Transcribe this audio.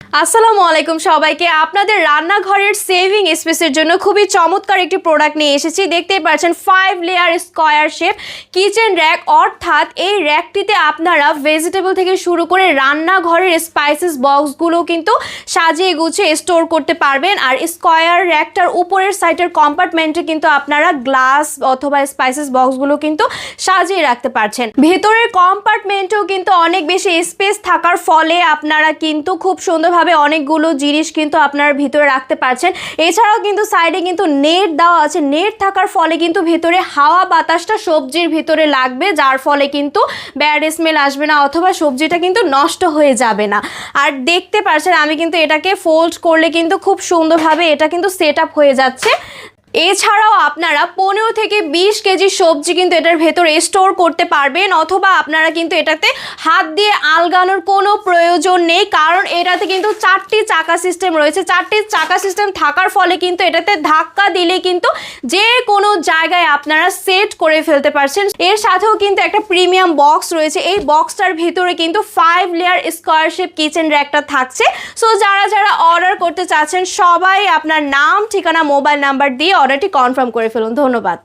আসসালামু আলাইকুম সবাইকে। আপনাদের রান্নাঘরের সেভিং স্পেসের জন্য খুবই চমৎকার একটি প্রোডাক্ট নিয়ে এসেছি। দেখতেই পাচ্ছেন 5 layer square shape kitchen rack, অর্থাৎ এই র্যাকটিতে আপনারা ভেজিটেবল থেকে শুরু করে রান্নাঘরের স্পাইসেস বক্সগুলো কিন্তু সাজিয়ে গুছিয়ে স্টোর করতে পারবেন। আর স্কয়ার র্যাকটার উপরের সাইডের কম্পার্টমেন্টে কিন্তু আপনারা গ্লাস অথবা স্পাইসেস বক্সগুলো কিন্তু সাজিয়ে রাখতে পারছেন। ভেতরের কম্পার্টমেন্টেও কিন্তু অনেক বেশি স্পেস থাকার ফলে আপনারা কিন্তু খুব সুন্দরভাবে অনেকগুলো জিনিস কিন্তু আপনার ভিতরে রাখতে পারছেন। এছাড়াও কিন্তু সাইডে কিন্তু নেট দেওয়া আছে। নেট থাকার ফলে কিন্তু ভিতরে হাওয়া বাতাসটা সবজির ভিতরে লাগবে, যার ফলে কিন্তু ব্যাড স্মেল আসবে না অথবা সবজিটা কিন্তু নষ্ট হয়ে যাবে না। আর দেখতে পাচ্ছেন আমি কিন্তু এটাকে ফোল্ড করলে কিন্তু খুব সুন্দরভাবে এটা কিন্তু সেট আপ হয়ে যাচ্ছে। এছাড়াও আপনারা 15 থেকে 20 কেজি সবজি কিন্তু এটার ভেতরে স্টোর করতে পারবেন, অথবা আপনারা কিন্তু এটাতে হাত দিয়ে আলগানোর কোনো প্রয়োজন নেই, কারণ এটাতে কিন্তু 4টি চাকা সিস্টেম রয়েছে। 4টি চাকা সিস্টেম থাকার ফলে কিন্তু এটাতে ধাক্কা দিলে কিন্তু যে কোনো জায়গায় আপনারা সেট করে ফেলতে পারছেন। এর সাথেও কিন্তু একটা প্রিমিয়াম বক্স রয়েছে। এই বক্সটার ভিতরে কিন্তু 5 লেয়ার স্কয়ার শেপ কিচেন র্যাকটা থাকছে। সো যারা অর্ডার করতে চাচ্ছেন সবাই আপনার নাম, ঠিকানা, মোবাইল নাম্বার দিয়ে অর্ডারটি কনফার্ম করে ফেলুন। ধন্যবাদ।